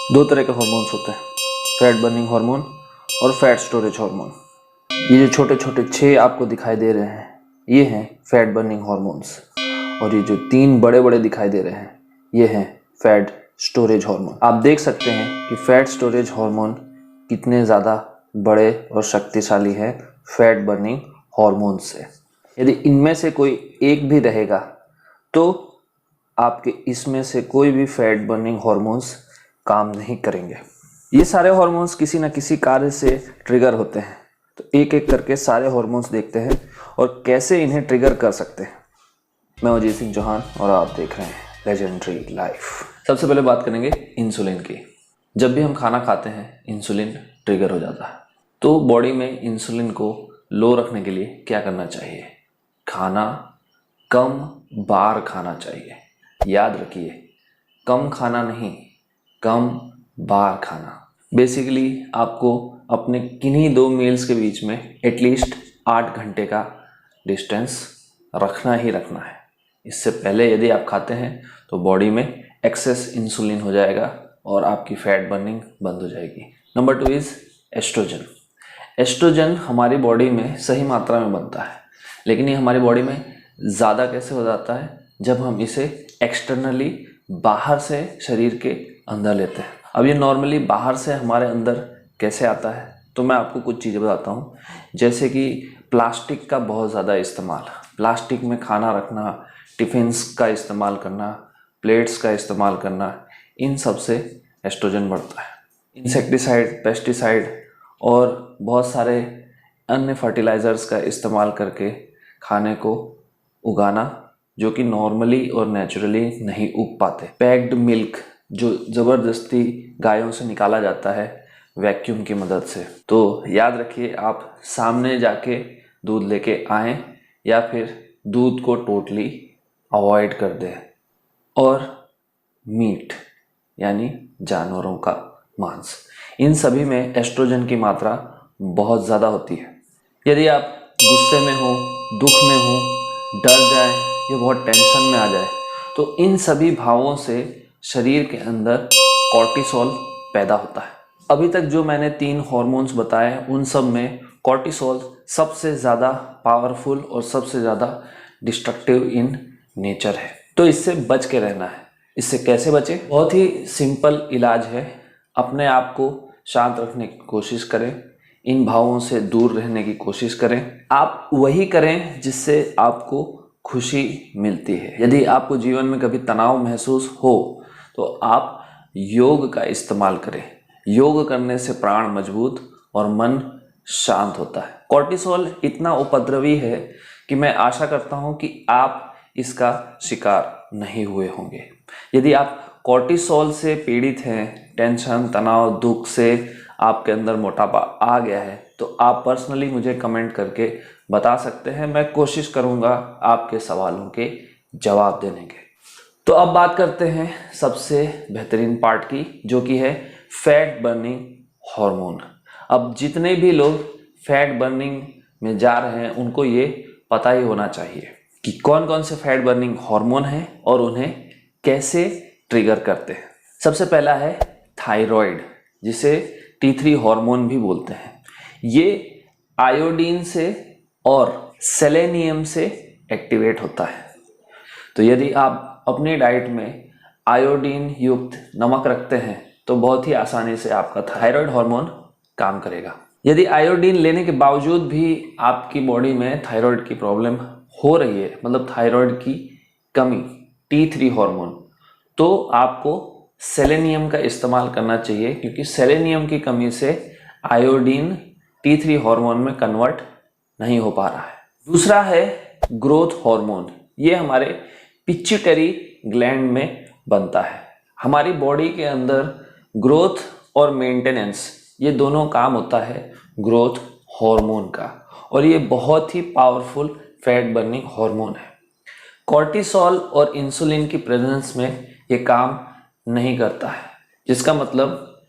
दो तरह के हार्मोन्स होते हैं, फैट बर्निंग हार्मोन और फैट स्टोरेज हार्मोन। ये जो छोटे छोटे 6 आपको दिखाई दे रहे हैं ये हैं फैट बर्निंग हार्मोन्स, और ये जो 3 बड़े बड़े दिखाई दे रहे हैं ये हैं फैट स्टोरेज हार्मोन। आप देख सकते हैं कि फैट स्टोरेज हार्मोन कितने ज़्यादा बड़े और शक्तिशाली हैं फैट बर्निंग हार्मोन से। यदि इनमें से कोई एक भी रहेगा तो आपके इसमें से कोई भी फैट बर्निंग हार्मोन्स काम नहीं करेंगे। ये सारे हार्मोन्स किसी न किसी कार्य से ट्रिगर होते हैं, तो एक एक करके सारे हार्मोन्स देखते हैं और कैसे इन्हें ट्रिगर कर सकते हैं। मैं अजीत सिंह चौहान और आप देख रहे हैं लेजेंडरी लाइफ। सबसे पहले बात करेंगे इंसुलिन की। जब भी हम खाना खाते हैं इंसुलिन ट्रिगर हो जाता है, तो बॉडी में इंसुलिन को लो रखने के लिए क्या करना चाहिए? खाना कम बार खाना चाहिए। याद रखिए, कम खाना नहीं, कम बार खाना। बेसिकली आपको अपने किन्हीं 2 मील्स के बीच में एटलीस्ट 8 घंटे का डिस्टेंस रखना ही रखना है। इससे पहले यदि आप खाते हैं तो बॉडी में एक्सेस इंसुलिन हो जाएगा और आपकी फैट बर्निंग बंद हो जाएगी। Number 2 is estrogen. एस्ट्रोजन हमारी बॉडी में सही मात्रा में बनता है, लेकिन ये हमारी बॉडी में ज़्यादा कैसे हो जाता है? जब हम इसे एक्सटर्नली बाहर से शरीर के अंदर लेते हैं। अब ये नॉर्मली बाहर से हमारे अंदर कैसे आता है? तो मैं आपको कुछ चीज़ें बताता हूँ, जैसे कि प्लास्टिक का बहुत ज़्यादा इस्तेमाल, प्लास्टिक में खाना रखना, टिफ़िन्स का इस्तेमाल करना, प्लेट्स का इस्तेमाल करना, इन सब से एस्ट्रोजन बढ़ता है। इंसेक्टिसाइड, पेस्टिसाइड और बहुत सारे अन्य फर्टिलाइज़र्स का इस्तेमाल करके खाने को उगाना, जो कि नॉर्मली और नेचुरली नहीं उग पाते। पैक्ड मिल्क जो ज़बरदस्ती गायों से निकाला जाता है वैक्यूम की मदद से। तो याद रखिए, आप सामने जाके दूध लेके आएँ या फिर दूध को टोटली अवॉइड कर दें। और मीट यानी जानवरों का मांस, इन सभी में एस्ट्रोजन की मात्रा बहुत ज़्यादा होती है। यदि आप गुस्से में हो, दुख में हो, डर जाए या बहुत टेंशन में आ जाए, तो इन सभी भावों से शरीर के अंदर कॉर्टिसोल पैदा होता है। अभी तक जो मैंने 3 हार्मोन्स बताए उन सब में कॉर्टिसोल सबसे ज़्यादा पावरफुल और सबसे ज़्यादा डिस्ट्रक्टिव इन नेचर है। तो इससे बच के रहना है। इससे कैसे बचे? बहुत ही सिंपल इलाज है। अपने आप को शांत रखने की कोशिश करें, इन भावों से दूर रहने की कोशिश करें। आप वही करें जिससे आपको खुशी मिलती है। यदि आपको जीवन में कभी तनाव महसूस हो तो आप योग का इस्तेमाल करें। योग करने से प्राण मजबूत और मन शांत होता है। कॉर्टिसोल इतना उपद्रवी है कि मैं आशा करता हूं कि आप इसका शिकार नहीं हुए होंगे। यदि आप कॉर्टिसोल से पीड़ित हैं, टेंशन, तनाव, दुख से आपके अंदर मोटापा आ गया है, तो आप पर्सनली मुझे कमेंट करके बता सकते हैं। मैं कोशिश करूंगा आपके सवालों के जवाब देने के। तो अब बात करते हैं सबसे बेहतरीन पार्ट की, जो कि है फैट बर्निंग हार्मोन। अब जितने भी लोग फैट बर्निंग में जा रहे हैं उनको ये पता ही होना चाहिए कि कौन कौन से फैट बर्निंग हार्मोन हैं और उन्हें कैसे ट्रिगर करते हैं। सबसे पहला है थायराइड, जिसे T3 हार्मोन भी बोलते हैं। ये आयोडीन से और सेलेनियम से एक्टिवेट होता है। तो यदि आप अपनी डाइट में आयोडीन युक्त नमक रखते हैं तो बहुत ही आसानी से आपका थायराइड हार्मोन काम करेगा। यदि आयोडीन लेने के बावजूद भी आपकी बॉडी में थायराइड की प्रॉब्लम हो रही है, मतलब थायराइड की कमी, T3 हार्मोन, तो आपको सेलेनियम का इस्तेमाल करना चाहिए, क्योंकि सेलेनियम की कमी से आयोडीन T3 हार्मोन में कन्वर्ट नहीं हो पा रहा है। दूसरा है ग्रोथ हार्मोन। ये हमारे पिट्यूटरी ग्लैंड में बनता है। हमारी बॉडी के अंदर ग्रोथ और मेंटेनेंस, ये दोनों काम होता है ग्रोथ हार्मोन का, और ये बहुत ही पावरफुल फैट बर्निंग हार्मोन है। कॉर्टिसोल और इंसुलिन की प्रेजेंस में ये काम नहीं करता है, जिसका मतलब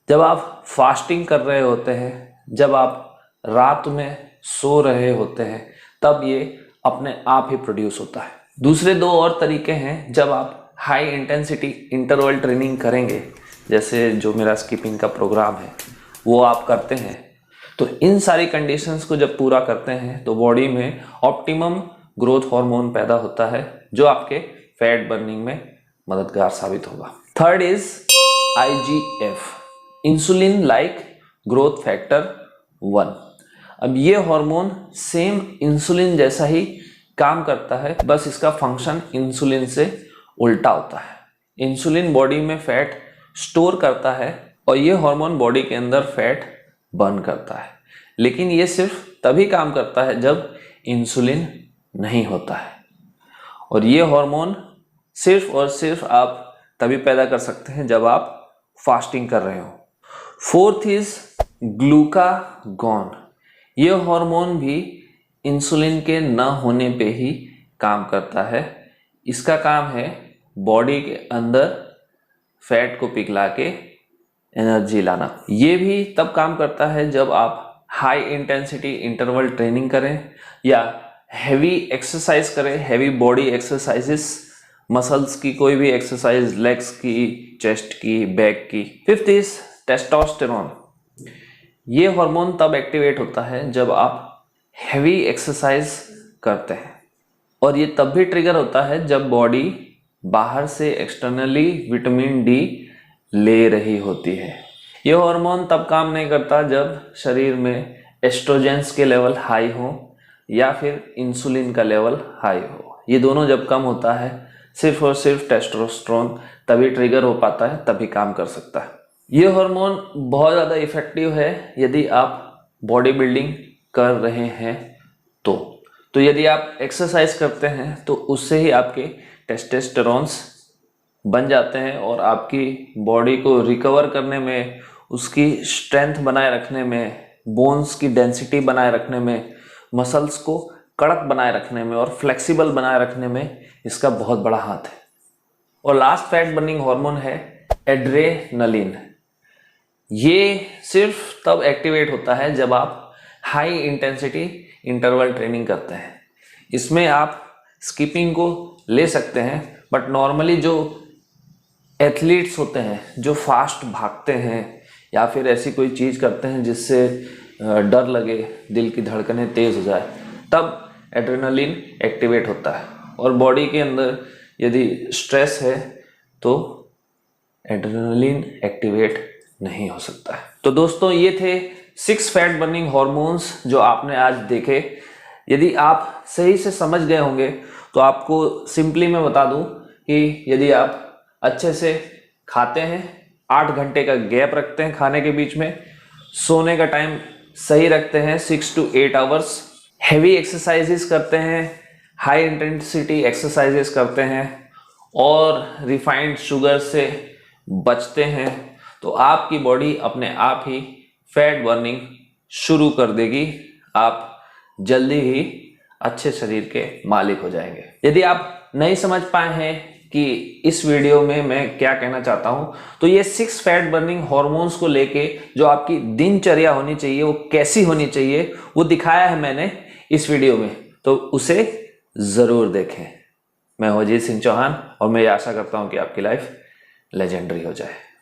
जब आप फास्टिंग कर रहे होते हैं, जब आप रात में सो रहे होते हैं, तब ये अपने आप ही प्रोड्यूस होता है। दूसरे 2 और तरीके हैं। जब आप हाई इंटेंसिटी इंटरवल ट्रेनिंग करेंगे जैसे जो मेरा स्किपिंग का प्रोग्राम है वो आप करते हैं, तो इन सारी कंडीशंस को जब पूरा करते हैं तो बॉडी में ऑप्टिमम ग्रोथ हार्मोन पैदा होता है जो आपके फैट बर्निंग में मददगार साबित होगा। Third is IGF, insulin like growth factor 1। अब ये हार्मोन सेम इंसुलिन जैसा ही काम करता है, बस इसका फंक्शन इंसुलिन से उल्टा होता है। इंसुलिन बॉडी में फैट स्टोर करता है और ये हार्मोन बॉडी के अंदर फैट बर्न करता है, लेकिन ये सिर्फ तभी काम करता है जब इंसुलिन नहीं होता है, और ये हार्मोन सिर्फ और सिर्फ आप तभी पैदा कर सकते हैं जब आप फास्टिंग कर रहे हो। फोर्थ इज ग्लूकागॉन, ये हार्मोन भी इंसुलिन के न होने पे ही काम करता है। इसका काम है बॉडी के अंदर फैट को पिघला के एनर्जी लाना। ये भी तब काम करता है जब आप हाई इंटेंसिटी इंटरवल ट्रेनिंग करें या हैवी एक्सरसाइज करें, हैवी बॉडी एक्सरसाइजेस, मसल्स की कोई भी एक्सरसाइज, लेग्स की, चेस्ट की, बैक की। फिफ्थ इज टेस्टोस्टेरोन, ये हार्मोन तब एक्टिवेट होता है जब आप हैवी एक्सरसाइज करते हैं, और ये तब भी ट्रिगर होता है जब बॉडी बाहर से एक्सटर्नली विटामिन डी ले रही होती है। ये हार्मोन तब काम नहीं करता जब शरीर में एस्ट्रोजेंस के लेवल हाई हो या फिर इंसुलिन का लेवल हाई हो। ये दोनों जब कम होता है, सिर्फ और सिर्फ टेस्टोस्टेरोन तभी ट्रिगर हो पाता है, तभी काम कर सकता है। ये हार्मोन बहुत ज़्यादा इफेक्टिव है यदि आप बॉडी बिल्डिंग कर रहे हैं तो यदि आप एक्सरसाइज करते हैं तो उससे ही आपके टेस्टोस्टेरोन्स बन जाते हैं और आपकी बॉडी को रिकवर करने में, उसकी स्ट्रेंथ बनाए रखने में, बोन्स की डेंसिटी बनाए रखने में, मसल्स को कड़क बनाए रखने में और फ्लेक्सिबल बनाए रखने में इसका बहुत बड़ा हाथ है। और लास्ट फैट बर्निंग हार्मोन है एड्रेनलिन। ये सिर्फ तब एक्टिवेट होता है जब आप हाई इंटेंसिटी इंटरवल ट्रेनिंग करते हैं। इसमें आप स्किपिंग को ले सकते हैं, बट नॉर्मली जो एथलीट्स होते हैं जो फास्ट भागते हैं या फिर ऐसी कोई चीज़ करते हैं जिससे डर लगे, दिल की धड़कनें तेज़ हो जाए, तब एड्रेनलिन एक्टिवेट होता है। और बॉडी के अंदर यदि स्ट्रेस है तो एड्रेनलिन एक्टिवेट नहीं हो सकता है। तो दोस्तों, ये थे 6 फैट बर्निंग हॉर्मोन्स जो आपने आज देखे। यदि आप सही से समझ गए होंगे तो आपको सिंपली मैं बता दूं कि यदि आप अच्छे से खाते हैं, 8 घंटे का गैप रखते हैं खाने के बीच में, सोने का टाइम सही रखते हैं 6 to 8 आवर्स, हैवी एक्सरसाइजेस करते हैं, हाई इंटेंसिटी एक्सरसाइजेस करते हैं और रिफाइंड शुगर से बचते हैं, तो आपकी बॉडी अपने आप ही फैट बर्निंग शुरू कर देगी। आप जल्दी ही अच्छे शरीर के मालिक हो जाएंगे। यदि आप नहीं समझ पाए हैं कि इस वीडियो में मैं क्या कहना चाहता हूं, तो ये 6 फैट बर्निंग हॉर्मोन्स को लेके जो आपकी दिनचर्या होनी चाहिए वो कैसी होनी चाहिए वो दिखाया है मैंने इस वीडियो में, तो उसे जरूर देखें। मैं अजीत सिंह चौहान और मैं ये आशा करता हूं कि आपकी लाइफ लेजेंडरी हो जाए।